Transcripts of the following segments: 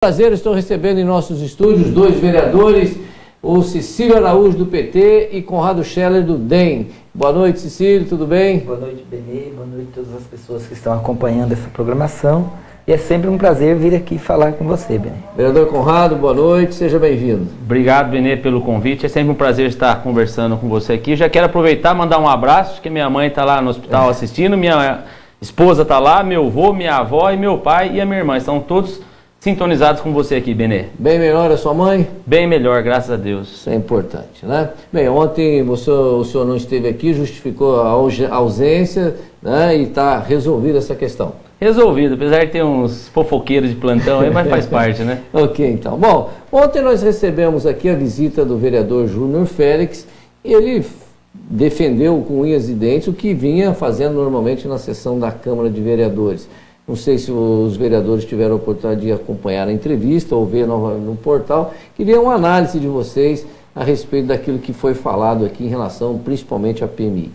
Prazer, estou recebendo em nossos estúdios dois vereadores, o Cecílio Araújo do PT e Conrado Scheller do DEM. Boa noite, Cecílio, tudo bem? Boa noite, Benê, boa noite a todas as pessoas que estão acompanhando essa programação. E é sempre um prazer vir aqui falar com você, Benê. Vereador Conrado, boa noite, seja bem-vindo. Obrigado, Benê, pelo convite. É sempre um prazer estar conversando com você aqui. Já quero aproveitar e mandar um abraço, porque minha mãe está lá no hospital assistindo, minha esposa está lá, meu avô, minha avó e meu pai e a minha irmã. Estão todos sintonizados com você aqui, Benê. Bem melhor a sua mãe? Bem melhor, graças a Deus. Isso é importante, né? Bem, ontem o senhor não esteve aqui, justificou a ausência, né? E está resolvida essa questão. Resolvido, apesar de ter uns fofoqueiros de plantão aí, mas faz parte, né? Ok, então. Bom, ontem nós recebemos aqui a visita do vereador Júnior Félix. Ele defendeu com unhas e dentes o que vinha fazendo normalmente na sessão da Câmara de Vereadores. Não sei se os vereadores tiveram a oportunidade de acompanhar a entrevista ou ver no portal. Queria uma análise de vocês a respeito daquilo que foi falado aqui em relação principalmente à PMI.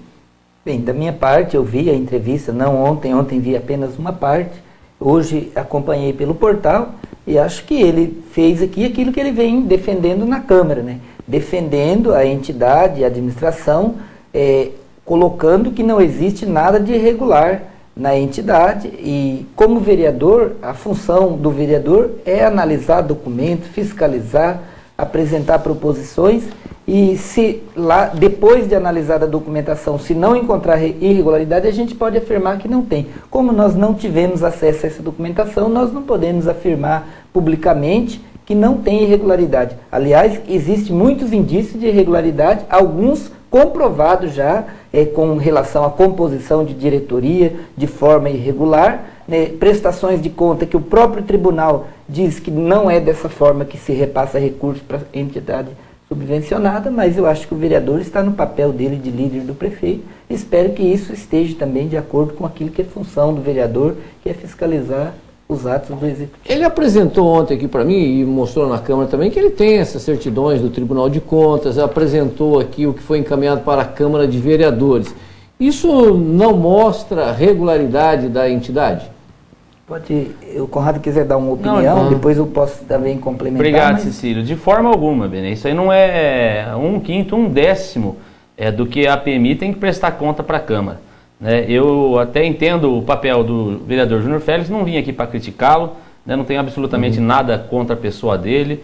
Bem, da minha parte eu vi a entrevista, não ontem vi apenas uma parte. Hoje acompanhei pelo portal e acho que ele fez aqui aquilo que ele vem defendendo na Câmara, né? Defendendo a entidade, a administração, colocando que não existe nada de irregular na entidade, e como vereador, a função do vereador é analisar documentos, fiscalizar, apresentar proposições, e se lá, depois de analisar a documentação, se não encontrar irregularidade, a gente pode afirmar que não tem. Como nós não tivemos acesso a essa documentação, nós não podemos afirmar publicamente que não tem irregularidade. Aliás, existem muitos indícios de irregularidade, alguns comprovados já com relação à composição de diretoria de forma irregular, né, prestações de conta que o próprio tribunal diz que não é dessa forma que se repassa recurso para a entidade subvencionada, mas eu acho que o vereador está no papel dele de líder do prefeito. Espero que isso esteja também de acordo com aquilo que é função do vereador, que é fiscalizar os atos do executivo. Ele apresentou ontem aqui para mim e mostrou na Câmara também que ele tem essas certidões do Tribunal de Contas, apresentou aqui o que foi encaminhado para a Câmara de Vereadores. Isso não mostra regularidade da entidade? Pode, o Conrado quiser dar uma opinião, depois eu posso também complementar. Obrigado, Cecílio. De forma alguma, Benê. Isso aí não é 1/5, 1/10 do que a PMI tem que prestar conta para a Câmara. Eu até entendo o papel do vereador Júnior Félix, não vim aqui para criticá-lo, não tenho absolutamente nada contra a pessoa dele,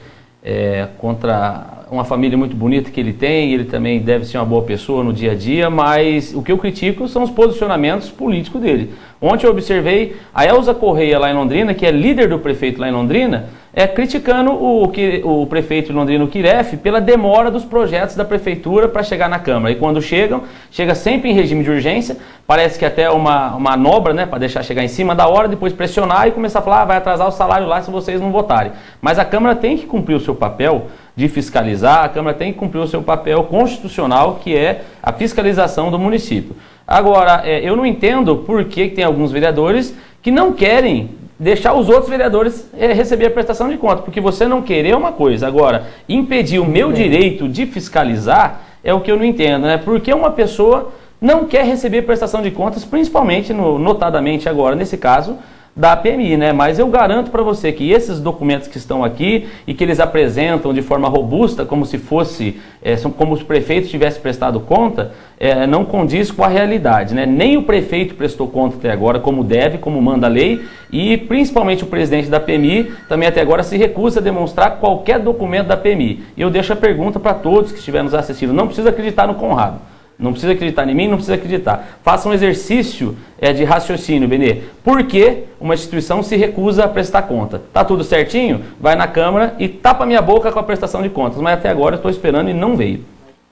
contra uma família muito bonita que ele tem, ele também deve ser uma boa pessoa no dia a dia, mas o que eu critico são os posicionamentos políticos dele. Ontem eu observei a Elza Correia lá em Londrina, que é líder do prefeito lá em Londrina, criticando o prefeito de Londrina, o Kiref, pela demora dos projetos da prefeitura para chegar na Câmara. E quando chega sempre em regime de urgência, parece que até uma manobra, para deixar chegar em cima da hora, depois pressionar e começar a falar, vai atrasar o salário lá se vocês não votarem. Mas a Câmara tem que cumprir o seu papel de fiscalizar, a Câmara tem que cumprir o seu papel constitucional, que é a fiscalização do município. Agora, eu não entendo por que tem alguns vereadores que não querem deixar os outros vereadores receber a prestação de conta, porque você não querer uma coisa, agora, impedir o meu direito de fiscalizar é o que eu não entendo, Porque uma pessoa não quer receber prestação de contas, principalmente, notadamente agora, nesse caso, da PMI, Mas eu garanto para você que esses documentos que estão aqui e que eles apresentam de forma robusta, como se fosse, como os prefeitos tivessem prestado conta, não condiz com a realidade, Nem o prefeito prestou conta até agora, como deve, como manda a lei, e principalmente o presidente da PMI também até agora se recusa a demonstrar qualquer documento da PMI. E eu deixo a pergunta para todos que estiverem nos assistindo, não precisa acreditar no Conrado. Não precisa acreditar em mim, não precisa acreditar. Faça um exercício de raciocínio, Benê. Por que uma instituição se recusa a prestar conta? Tá tudo certinho? Vai na Câmara e tapa minha boca com a prestação de contas. Mas até agora eu estou esperando e não veio.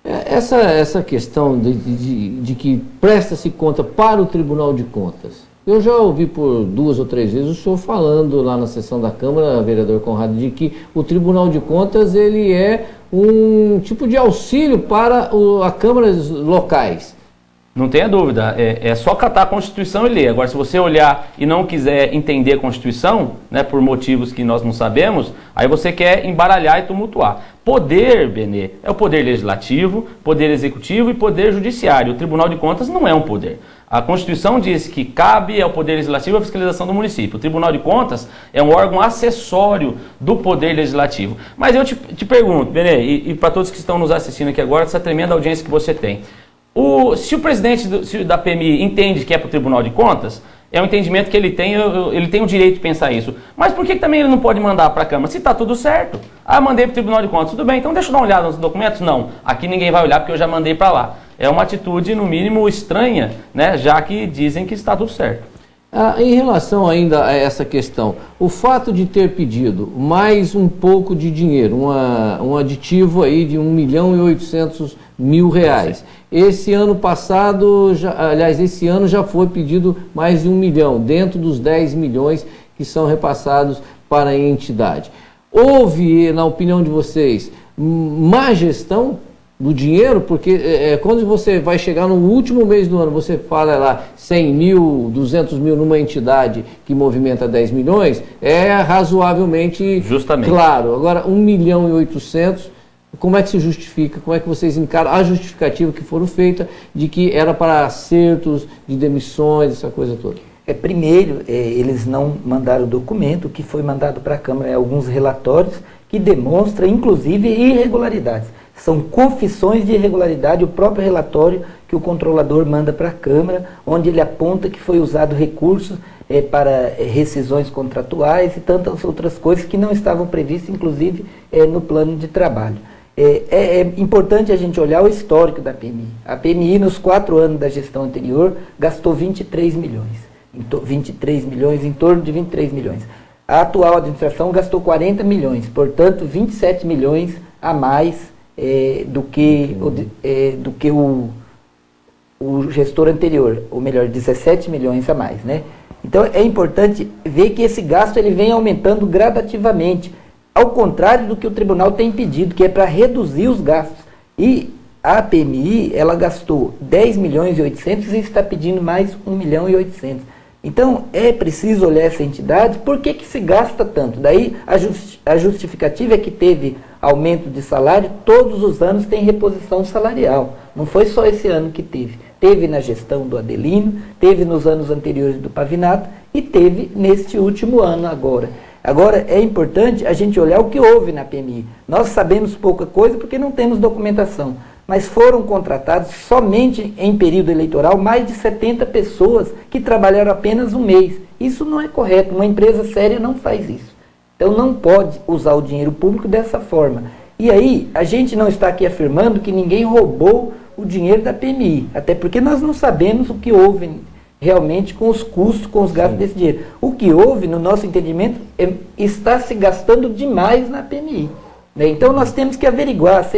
Essa questão de que presta-se conta para o Tribunal de Contas, eu já ouvi por 2 ou 3 vezes o senhor falando lá na sessão da Câmara, vereador Conrado, de que o Tribunal de Contas ele é um tipo de auxílio para as câmaras locais. Não tenha dúvida, é só catar a Constituição e ler. Agora, se você olhar e não quiser entender a Constituição, por motivos que nós não sabemos, aí você quer embaralhar e tumultuar. Poder, Benê, é o poder legislativo, poder executivo e poder judiciário. O Tribunal de Contas não é um poder. A Constituição diz que cabe ao Poder Legislativo a fiscalização do município. O Tribunal de Contas é um órgão acessório do Poder Legislativo. Mas eu te pergunto, Benê, e para todos que estão nos assistindo aqui agora, essa tremenda audiência que você tem. Se o presidente da PMI entende que é para o Tribunal de Contas, é um entendimento que ele tem o direito de pensar isso. Mas por que também ele não pode mandar para a Câmara? Se está tudo certo. Mandei para o Tribunal de Contas. Tudo bem, então deixa eu dar uma olhada nos documentos? Não, aqui ninguém vai olhar porque eu já mandei para lá. É uma atitude, no mínimo, estranha, né? Já que dizem que está tudo certo. Em relação ainda a essa questão, o fato de ter pedido mais um pouco de dinheiro, um aditivo aí de R$1.800.000. Esse ano passado, esse ano já foi pedido mais de 1 milhão, dentro dos 10 milhões que são repassados para a entidade. Houve, na opinião de vocês, má gestão do dinheiro? Porque quando você vai chegar no último mês do ano, você fala lá 100 mil, 200 mil numa entidade que movimenta 10 milhões, é razoavelmente justamente claro. Agora, 1.800.000, como é que se justifica? Como é que vocês encaram a justificativa que foram feitas de que era para acertos de demissões, essa coisa toda? Primeiro, eles não mandaram o documento. O que foi mandado para a Câmara é alguns relatórios que demonstram, inclusive, irregularidades. São confissões de irregularidade, o próprio relatório que o controlador manda para a Câmara, onde ele aponta que foi usado recursos para rescisões contratuais e tantas outras coisas que não estavam previstas, inclusive, no plano de trabalho. É importante a gente olhar o histórico da PMI. A PMI, nos 4 anos da gestão anterior, gastou 23 milhões. 23 milhões, em torno de 23 milhões. A atual administração gastou 40 milhões, portanto, 27 milhões a mais do que o gestor anterior, ou melhor, 17 milhões a mais, né? Então é importante ver que esse gasto ele vem aumentando gradativamente, ao contrário do que o tribunal tem pedido, que é para reduzir os gastos. E a PMI, ela gastou 10 milhões e 800 e está pedindo mais 1 milhão e 800. Então, é preciso olhar essa entidade, por que se gasta tanto? Daí, a justificativa é que teve aumento de salário, todos os anos tem reposição salarial. Não foi só esse ano que teve. Teve na gestão do Adelino, teve nos anos anteriores do Pavinato e teve neste último ano agora. Agora, é importante a gente olhar o que houve na PMI. Nós sabemos pouca coisa porque não temos documentação, mas foram contratados somente em período eleitoral mais de 70 pessoas que trabalharam apenas um mês. Isso não é correto, uma empresa séria não faz isso. Então não pode usar o dinheiro público dessa forma. E aí, a gente não está aqui afirmando que ninguém roubou o dinheiro da PMI, até porque nós não sabemos o que houve realmente com os custos, com os gastos desse dinheiro. O que houve, no nosso entendimento, está se gastando demais na PMI. Né? Então nós temos que averiguar,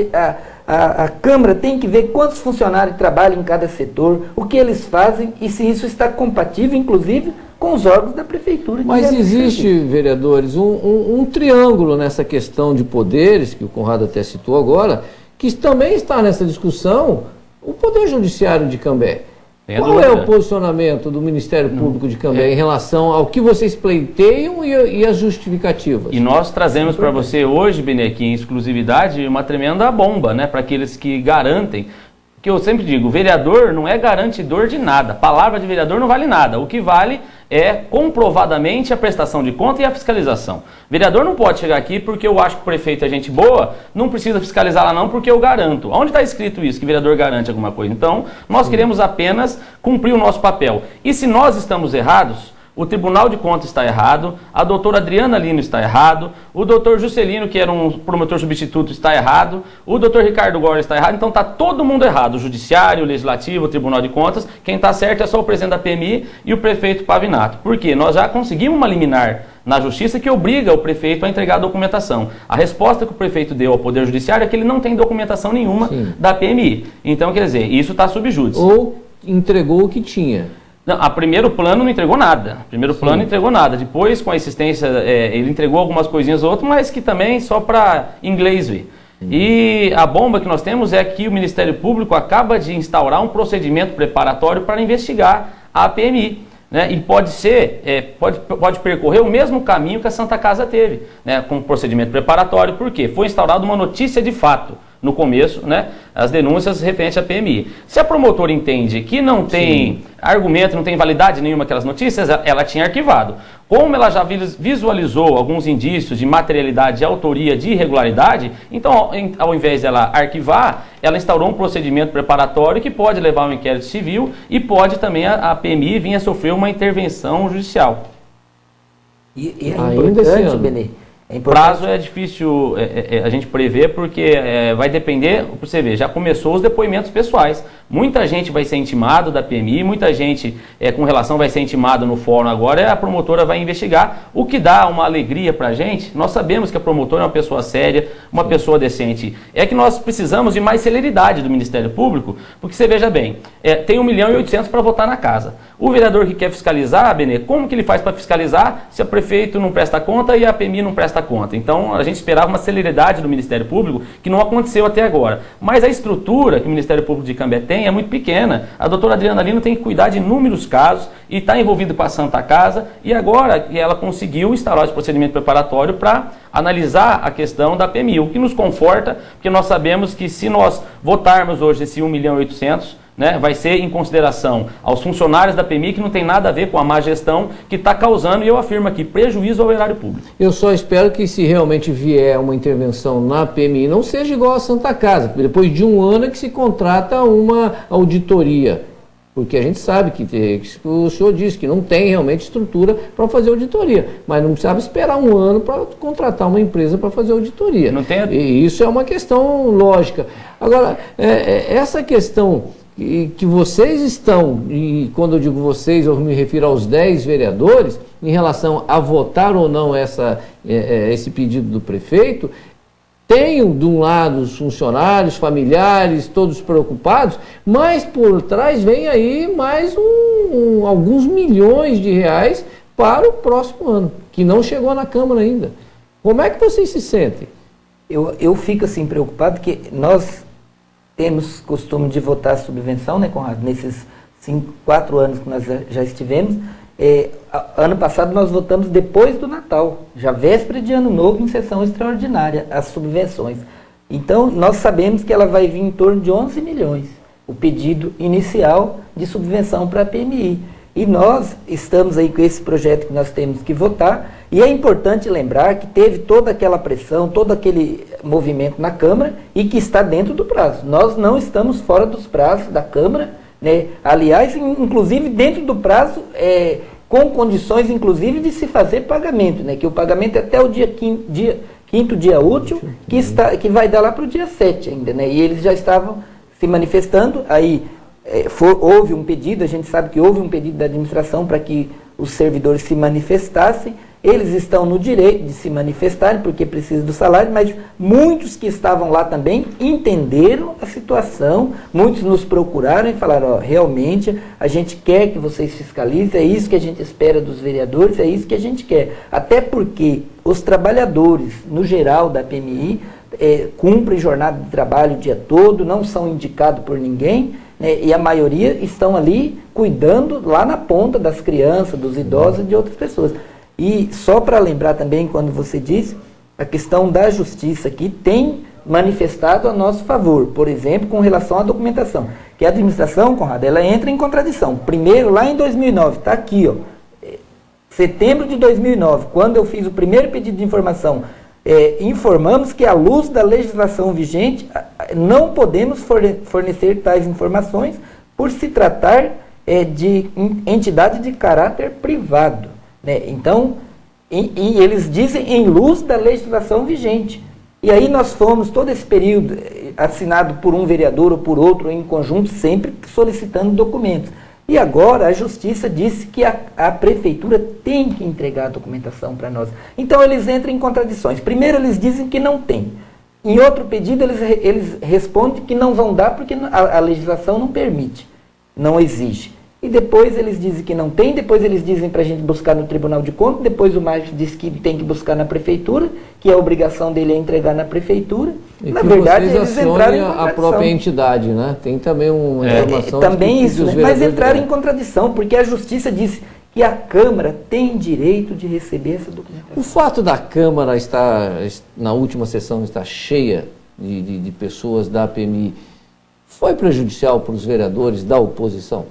a Câmara tem que ver quantos funcionários trabalham em cada setor, o que eles fazem e se isso está compatível, inclusive, com os órgãos da Prefeitura. Mas existe, vereadores, um triângulo nessa questão de poderes, que o Conrado até citou agora, que também está nessa discussão, o Poder Judiciário de Cambé. Qual é o posicionamento do Ministério Público de Cambé em relação ao que vocês pleiteiam e as justificativas? E nós trazemos para você hoje, Benê, aqui em exclusividade, uma tremenda bomba, né, para aqueles que garantem, que eu sempre digo, o vereador não é garantidor de nada, a palavra de vereador não vale nada, o que vale é comprovadamente a prestação de conta e a fiscalização. O vereador não pode chegar aqui porque eu acho que o prefeito é gente boa, não precisa fiscalizar lá não porque eu garanto. Onde está escrito isso, que o vereador garante alguma coisa? Então, nós queremos apenas cumprir o nosso papel. E se nós estamos errados, o Tribunal de Contas está errado, a doutora Adriana Lino está errado, o doutor Juscelino, que era um promotor substituto, está errado, o doutor Ricardo Góes está errado, então está todo mundo errado, o Judiciário, o Legislativo, o Tribunal de Contas, quem está certo é só o presidente da PMI e o prefeito Pavinato. Por quê? Nós já conseguimos uma liminar na Justiça que obriga o prefeito a entregar a documentação. A resposta que o prefeito deu ao Poder Judiciário é que ele não tem documentação nenhuma da PMI. Então, quer dizer, isso está sob júdice. Ou entregou o que tinha. Não, a primeiro plano não entregou nada. Primeiro plano não entregou nada. Depois, com a existência, ele entregou algumas coisinhas ou outras, mas que também só para inglês ver. E a bomba que nós temos é que o Ministério Público acaba de instaurar um procedimento preparatório para investigar a PMI. Né? E pode percorrer o mesmo caminho que a Santa Casa teve, né? Com o procedimento preparatório, porque foi instaurada uma notícia de fato. no começo, né, as denúncias referentes à PMI. Se a promotora entende que não tem argumento, não tem validade nenhuma aquelas notícias, ela tinha arquivado. Como ela já visualizou alguns indícios de materialidade, de autoria, de irregularidade, então, ao invés dela arquivar, ela instaurou um procedimento preparatório que pode levar a um inquérito civil e pode também a PMI vir a sofrer uma intervenção judicial. E é importante, Benê. O prazo é difícil a gente prever porque vai depender, você vê, já começou os depoimentos pessoais. Muita gente vai ser intimado da PMI, muita gente com relação vai ser intimado no fórum agora, a promotora vai investigar, o que dá uma alegria para a gente. Nós sabemos que a promotora é uma pessoa séria, uma pessoa decente. É que nós precisamos de mais celeridade do Ministério Público, porque você veja bem, tem 1.800.000 para votar na casa. O vereador que quer fiscalizar, Benê, como que ele faz para fiscalizar se o prefeito não presta conta e a PMI não presta conta? Então, a gente esperava uma celeridade do Ministério Público, que não aconteceu até agora. Mas a estrutura que o Ministério Público de Cambé tem é muito pequena. A doutora Adriana Lino tem que cuidar de inúmeros casos e está envolvida com a Santa Casa, e agora ela conseguiu instaurar esse procedimento preparatório para analisar a questão da PMI, o que nos conforta, porque nós sabemos que se nós votarmos hoje esse 1.800.000, né, vai ser em consideração aos funcionários da PMI, que não tem nada a ver com a má gestão que está causando, e eu afirmo aqui, prejuízo ao erário público. Eu só espero que, se realmente vier uma intervenção na PMI, não seja igual a Santa Casa, porque depois de um ano é que se contrata uma auditoria. Porque a gente sabe que o senhor disse que não tem realmente estrutura para fazer auditoria, mas não precisava esperar um ano para contratar uma empresa para fazer auditoria. Não tem... E isso é uma questão lógica. Agora, essa questão que vocês estão, e quando eu digo vocês, eu me refiro aos 10 vereadores, em relação a votar ou não esse pedido do prefeito, tem de um lado os funcionários, familiares, todos preocupados, mas por trás vem aí mais alguns milhões de reais para o próximo ano, que não chegou na Câmara ainda. Como é que vocês se sentem? Eu fico assim preocupado que nós temos costume de votar subvenção, né, Conrado? Nesses 4 anos que nós já estivemos, ano passado nós votamos depois do Natal, já véspera de Ano Novo, em sessão extraordinária, as subvenções. Então, nós sabemos que ela vai vir em torno de 11 milhões, o pedido inicial de subvenção para a PMI. E nós estamos aí com esse projeto que nós temos que votar, e é importante lembrar que teve toda aquela pressão, todo aquele movimento na Câmara, e que está dentro do prazo. Nós não estamos fora dos prazos da Câmara, né? Aliás, inclusive dentro do prazo, com condições, inclusive, de se fazer pagamento, né? Que o pagamento é até o quinto dia útil, que vai dar lá para o dia 7 ainda, né? E eles já estavam se manifestando, aí houve um pedido, a gente sabe que houve um pedido da administração para que os servidores se manifestassem. Eles estão no direito de se manifestarem, porque precisam do salário, mas muitos que estavam lá também entenderam a situação, muitos nos procuraram e falaram, realmente a gente quer que vocês fiscalizem, é isso que a gente espera dos vereadores, é isso que a gente quer. Até porque os trabalhadores, no geral, da PMI, cumprem jornada de trabalho o dia todo, não são indicados por ninguém, né, e a maioria estão ali cuidando lá na ponta das crianças, dos idosos e de outras pessoas. E só para lembrar também, quando você disse, a questão da justiça aqui tem manifestado a nosso favor, por exemplo, com relação à documentação, que a administração, Conrado, ela entra em contradição. Primeiro, lá em 2009, está aqui, setembro de 2009, quando eu fiz o primeiro pedido de informação, informamos que, à luz da legislação vigente, não podemos fornecer tais informações por se tratar de entidade de caráter privado. Né? Então, e eles dizem em luz da legislação vigente. E aí nós fomos, todo esse período, assinado por um vereador ou por outro, em conjunto, sempre solicitando documentos. E agora a Justiça disse que a Prefeitura tem que entregar a documentação para nós. Então eles entram em contradições. Primeiro eles dizem que não tem. Em outro pedido eles respondem que não vão dar porque a legislação não permite, não exige. E depois eles dizem que não tem, depois eles dizem para a gente buscar no Tribunal de Contas, depois o Márcio diz que tem que buscar na Prefeitura, que a obrigação dele é entregar na Prefeitura. E na que verdade, vocês eles entraram em contradição. a própria entidade, né? Tem também uma informação... Também isso, né? Mas entraram em contradição, porque a Justiça disse que a Câmara tem direito de receber essa documentação. O fato da Câmara estar, na última sessão, estar cheia de pessoas da APMI foi prejudicial para os vereadores da oposição?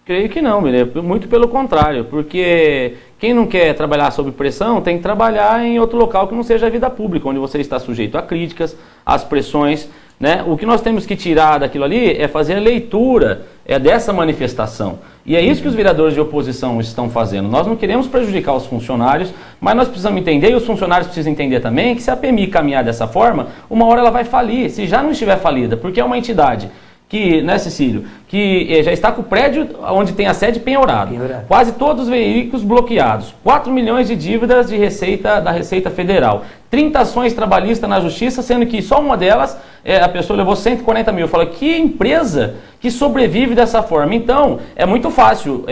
Creio que não, Benê. Muito pelo contrário, porque quem não quer trabalhar sob pressão tem que trabalhar em outro local que não seja a vida pública, onde você está sujeito a críticas, às pressões, né? O que nós temos que tirar daquilo ali é fazer a leitura dessa manifestação. E é isso que os vereadores de oposição estão fazendo. Nós não queremos prejudicar os funcionários, mas nós precisamos entender, e os funcionários precisam entender também, que se a APMI caminhar dessa forma, uma hora ela vai falir, se já não estiver falida, porque é uma entidade que, né, Cecílio, que já está com o prédio onde tem a sede penhorado. Quase todos os veículos bloqueados, 4 milhões de dívidas de receita da Receita Federal, 30 ações trabalhistas na Justiça, sendo que só uma delas a pessoa levou 140 mil. Fala, que empresa que sobrevive dessa forma? Então, é muito fácil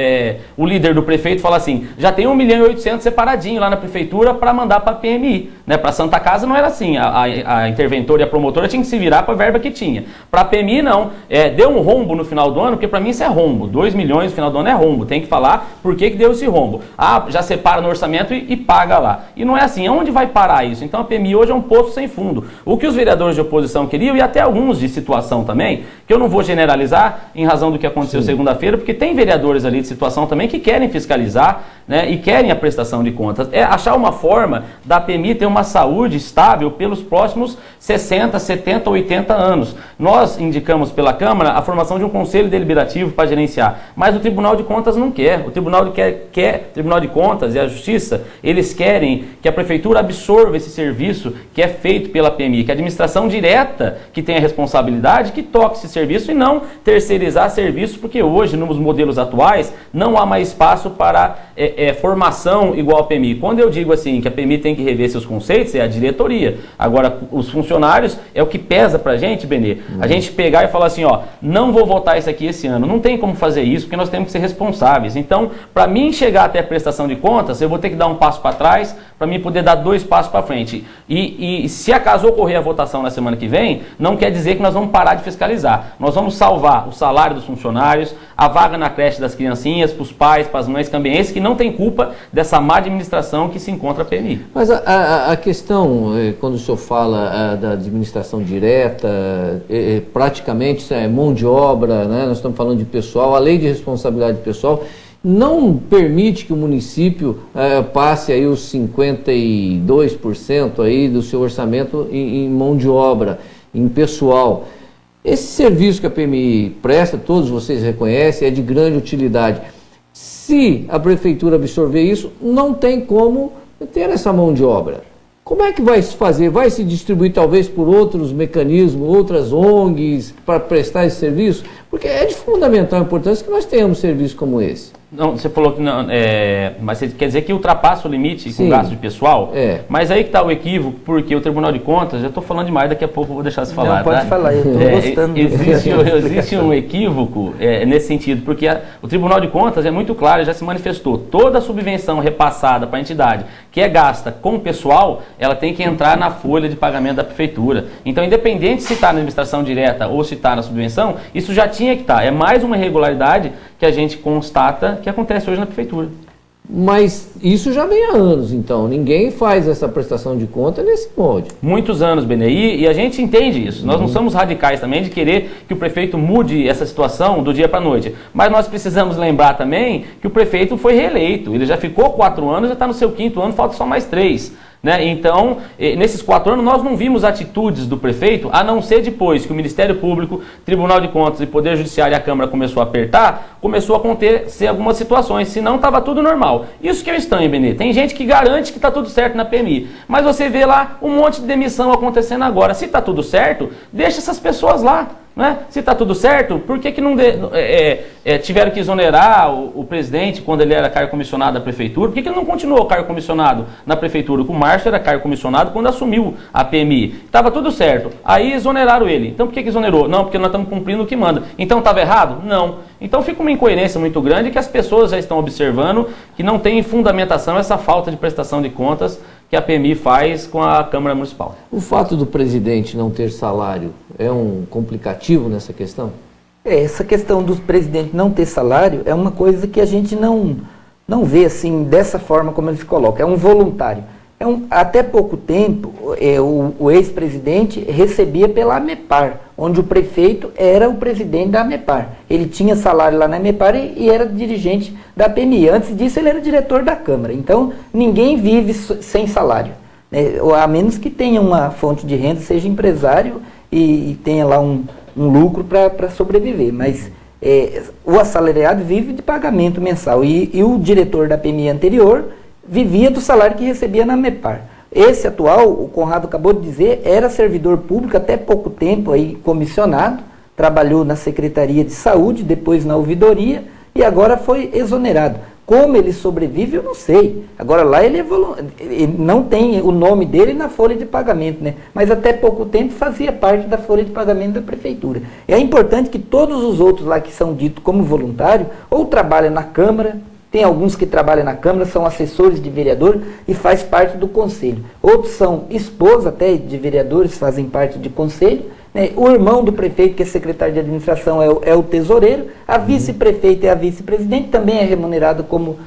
o líder do prefeito falar assim, já tem 1.800.000 separadinho lá na prefeitura para mandar para a PMI. Né? Para a Santa Casa não era assim, a interventora e a promotora tinham que se virar com a verba que tinha. Para a PMI não, deu um rombo no final do ano, porque para mim isso é rombo, 2 milhões no final do ano é rombo, tem que falar por que deu esse rombo. Já separa no orçamento e paga lá. E não é assim, onde vai parar isso? Então a PMI hoje é um poço sem fundo. O que os vereadores de oposição queriam, e até alguns de situação também, que eu não vou generalizar em razão do que aconteceu segunda-feira, porque tem vereadores ali de situação também que querem fiscalizar, né, e querem a prestação de contas. É achar uma forma da PMI ter uma saúde estável pelos próximos 60, 70, 80 anos. Nós indicamos pela Câmara a formação de um conselho deliberativo para gerenciar, mas o Tribunal de Contas não quer. O Tribunal de Contas e a Justiça, eles querem que a Prefeitura absorva esse serviço que é feito pela PMI, que a administração direta que tem a responsabilidade, que toque esse serviço e não terceirizar serviços, porque hoje, nos modelos atuais, não há mais espaço para formação igual a PMI. Quando eu digo assim que a PMI tem que rever seus conceitos, é a diretoria. Agora, os funcionários é o que pesa pra gente, Benê. A gente pegar e falar assim, ó, não vou votar isso aqui esse ano. Não tem como fazer isso, porque nós temos que ser responsáveis. Então, para mim chegar até a prestação de contas, eu vou ter que dar um passo para trás, para mim poder dar 2 passos para frente. E se acaso ocorrer a votação na semana que vem, não quer dizer que nós vamos parar de fiscalizar. Nós vamos salvar o salário dos funcionários, a vaga na creche das criancinhas, para os pais, para as mães cambeenses, que não tem culpa dessa má administração que se encontra a PMI. Mas a questão, quando o senhor fala da administração direta, praticamente isso é mão de obra, né? Nós estamos falando de pessoal, a lei de responsabilidade pessoal não permite que o município passe aí os 52% aí do seu orçamento em mão de obra, em pessoal. Esse serviço que a PMI presta, todos vocês reconhecem, é de grande utilidade. Se a prefeitura absorver isso, não tem como ter essa mão de obra. Como é que vai se fazer? Vai se distribuir talvez por outros mecanismos, outras ONGs para prestar esse serviço? Porque é de fundamental importância que nós tenhamos serviço como esse. Não, você falou que não, mas você quer dizer que ultrapassa o limite com gasto de pessoal? Mas aí que está o equívoco, porque o Tribunal de Contas, já estou falando demais, daqui a pouco eu vou deixar você falar. Não, pode falar, eu estou gostando. Existe um equívoco nesse sentido, porque o Tribunal de Contas é muito claro, já se manifestou, toda a subvenção repassada para a entidade que é gasta com o pessoal, ela tem que entrar na folha de pagamento da Prefeitura. Então, independente se está na administração direta ou se está na subvenção, isso já tinha que estar. É mais uma irregularidade que a gente constata que acontece hoje na Prefeitura. Mas isso já vem há anos, então. Ninguém faz essa prestação de conta nesse molde. Muitos anos, Benê, e a gente entende isso. Nós não somos radicais também de querer que o prefeito mude essa situação do dia para a noite. Mas nós precisamos lembrar também que o prefeito foi reeleito. Ele já ficou 4 anos, já está no seu 5º ano, falta só mais 3. Né? Então, nesses 4 anos, nós não vimos atitudes do prefeito, a não ser depois que o Ministério Público, Tribunal de Contas e Poder Judiciário e a Câmara começou a apertar, começou a acontecer algumas situações, senão estava tudo normal. Isso que é estranho, Benê. Tem gente que garante que está tudo certo na PMI, mas você vê lá um monte de demissão acontecendo agora. Se está tudo certo, deixa essas pessoas lá. Né? Se está tudo certo, por que não tiveram que exonerar o presidente quando ele era cargo comissionado da prefeitura? Por que ele não continuou cargo comissionado na prefeitura? O Márcio era cargo comissionado quando assumiu a PMI. Estava tudo certo. Aí exoneraram ele. Então por que exonerou? Não, porque nós estamos cumprindo o que manda. Então estava errado? Não. Então fica uma incoerência muito grande que as pessoas já estão observando que não tem fundamentação essa falta de prestação de contas que a PMI faz com a Câmara Municipal. O fato do presidente não ter salário é um complicativo nessa questão? Essa questão do presidente não ter salário é uma coisa que a gente não vê assim, dessa forma como ele se coloca. É um voluntário. Até pouco tempo, o ex-presidente recebia pela AMEPAR, onde o prefeito era o presidente da AMEPAR. Ele tinha salário lá na AMEPAR e era dirigente da PMI. Antes disso, ele era diretor da Câmara. Então, ninguém vive sem salário, né? A menos que tenha uma fonte de renda, seja empresário e tenha lá um lucro para sobreviver. Mas o assalariado vive de pagamento mensal e o diretor da PMI anterior vivia do salário que recebia na AMEPAR. Esse atual, o Conrado acabou de dizer, era servidor público até pouco tempo, aí comissionado, trabalhou na Secretaria de Saúde, depois na ouvidoria e agora foi exonerado. Como ele sobrevive, eu não sei. Agora lá ele não tem o nome dele na folha de pagamento, né? Mas até pouco tempo fazia parte da folha de pagamento da prefeitura. É importante que todos os outros lá que são ditos como voluntário, ou trabalham na Câmara, tem alguns que trabalham na Câmara, são assessores de vereador e faz parte do conselho. Outros são esposa até de vereadores, fazem parte de conselho, né? O irmão do prefeito, que é secretário de administração, é o tesoureiro. A vice-prefeita é a vice-presidente, também é remunerado como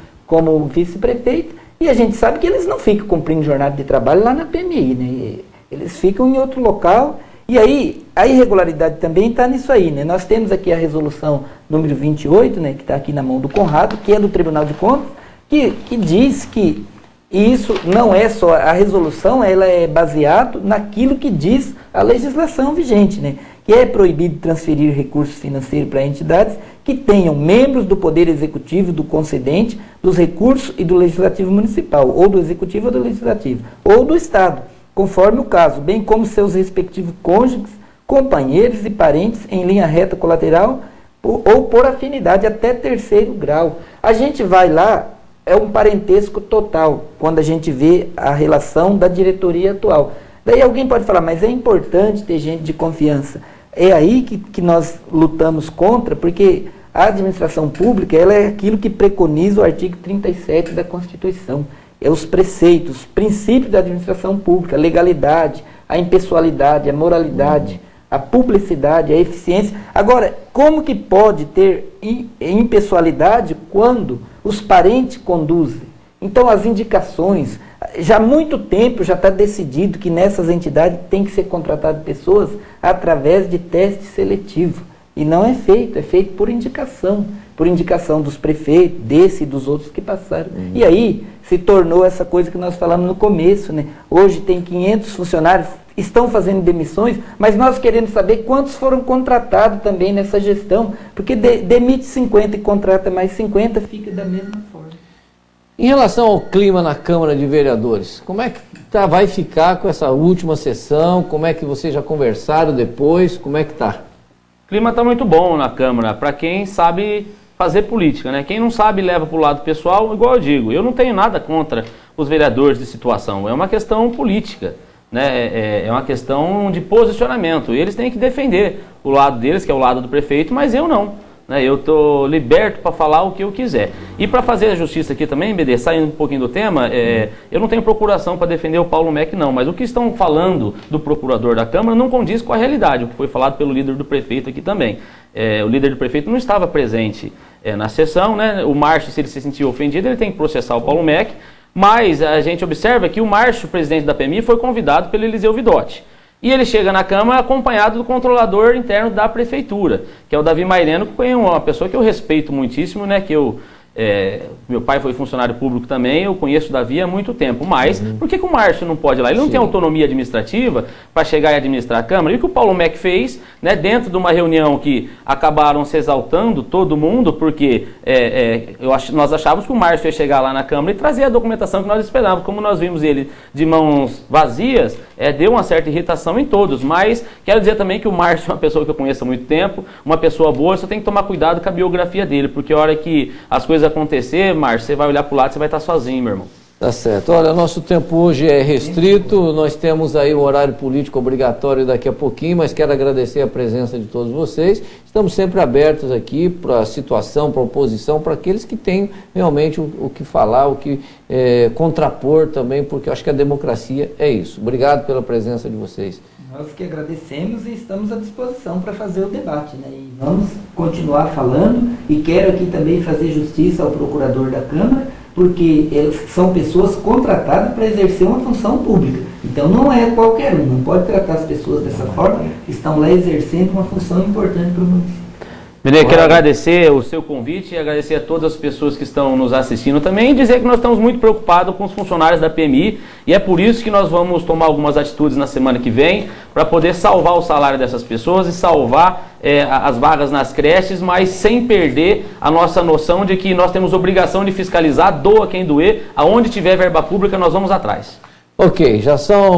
vice-prefeito. E a gente sabe que eles não ficam cumprindo jornada de trabalho lá na PMI, né? Eles ficam em outro local. E aí, a irregularidade também está nisso aí, né? Nós temos aqui a resolução número 28, né, que está aqui na mão do Conrado, que é do Tribunal de Contas, que diz que isso não é só a resolução, ela é baseada naquilo que diz a legislação vigente, né? Que é proibido transferir recursos financeiros para entidades que tenham membros do Poder Executivo, do concedente, dos recursos e do Legislativo Municipal, ou do Executivo ou do Legislativo, ou do Estado, conforme o caso, bem como seus respectivos cônjuges, companheiros e parentes em linha reta colateral ou por afinidade até terceiro grau. A gente vai lá, é um parentesco total, quando a gente vê a relação da diretoria atual. Daí alguém pode falar, mas é importante ter gente de confiança. É aí que nós lutamos contra, porque a administração pública ela é aquilo que preconiza o artigo 37 da Constituição. É os preceitos, os princípios da administração pública, a legalidade, a impessoalidade, a moralidade, a publicidade, a eficiência. Agora, como que pode ter impessoalidade quando os parentes conduzem? Então, as indicações, já há muito tempo já está decidido que nessas entidades tem que ser contratado pessoas através de teste seletivo. E não é feito por indicação dos prefeitos, desse e dos outros que passaram. E aí se tornou essa coisa que nós falamos no começo, né? Hoje tem 500 funcionários, estão fazendo demissões, mas nós queremos saber quantos foram contratados também nessa gestão, porque demite 50 e contrata mais 50, fica da mesma forma. Em relação ao clima na Câmara de Vereadores, como é que vai ficar com essa última sessão? Como é que vocês já conversaram depois? Como é que está? O clima está muito bom na Câmara, para quem sabe fazer política, né? Quem não sabe leva para o lado pessoal, igual eu digo, eu não tenho nada contra os vereadores de situação, é uma questão política, né? É uma questão de posicionamento, eles têm que defender o lado deles, que é o lado do prefeito, mas eu não. Eu estou liberto para falar o que eu quiser. E para fazer a justiça aqui também, BD, saindo um pouquinho do tema, eu não tenho procuração para defender o Paulo Meck, não, mas o que estão falando do procurador da Câmara não condiz com a realidade, o que foi falado pelo líder do prefeito aqui também. O líder do prefeito não estava presente na sessão, né? O Márcio, se ele se sentiu ofendido, ele tem que processar o Paulo Meck, mas a gente observa que o Márcio, presidente da PMI, foi convidado pelo Eliseu Vidotti. E ele chega na Câmara acompanhado do controlador interno da Prefeitura, que é o Davi Maireno, que é uma pessoa que eu respeito muitíssimo, né? Meu pai foi funcionário público também, eu conheço o Davi há muito tempo, mas por que o Márcio não pode ir lá? Ele não tem autonomia administrativa para chegar e administrar a Câmara? E o que o Paulo Meck fez, né, dentro de uma reunião que acabaram se exaltando todo mundo, porque nós achávamos que o Márcio ia chegar lá na Câmara e trazer a documentação que nós esperávamos. Como nós vimos ele de mãos vazias, deu uma certa irritação em todos, mas quero dizer também que o Márcio é uma pessoa que eu conheço há muito tempo, uma pessoa boa, só tem que tomar cuidado com a biografia dele, porque a hora que as coisas acontecer, Márcio, você vai olhar para o lado, você vai estar sozinho, meu irmão. Tá certo. Olha, nosso tempo hoje é restrito, nós temos aí o horário político obrigatório daqui a pouquinho, mas quero agradecer a presença de todos vocês. Estamos sempre abertos aqui para a situação, para a oposição, para aqueles que têm realmente o que falar, o que contrapor também, porque eu acho que a democracia é isso. Obrigado pela presença de vocês. Nós que agradecemos e estamos à disposição para fazer o debate, né? E vamos continuar falando, e quero aqui também fazer justiça ao procurador da Câmara, porque são pessoas contratadas para exercer uma função pública. Então não é qualquer um, não pode tratar as pessoas dessa forma, estão lá exercendo uma função importante para o município. Benê, quero agradecer o seu convite e agradecer a todas as pessoas que estão nos assistindo também e dizer que nós estamos muito preocupados com os funcionários da PMI e é por isso que nós vamos tomar algumas atitudes na semana que vem para poder salvar o salário dessas pessoas e salvar as vagas nas creches, mas sem perder a nossa noção de que nós temos obrigação de fiscalizar, doa quem doer, aonde tiver verba pública nós vamos atrás. Ok, já são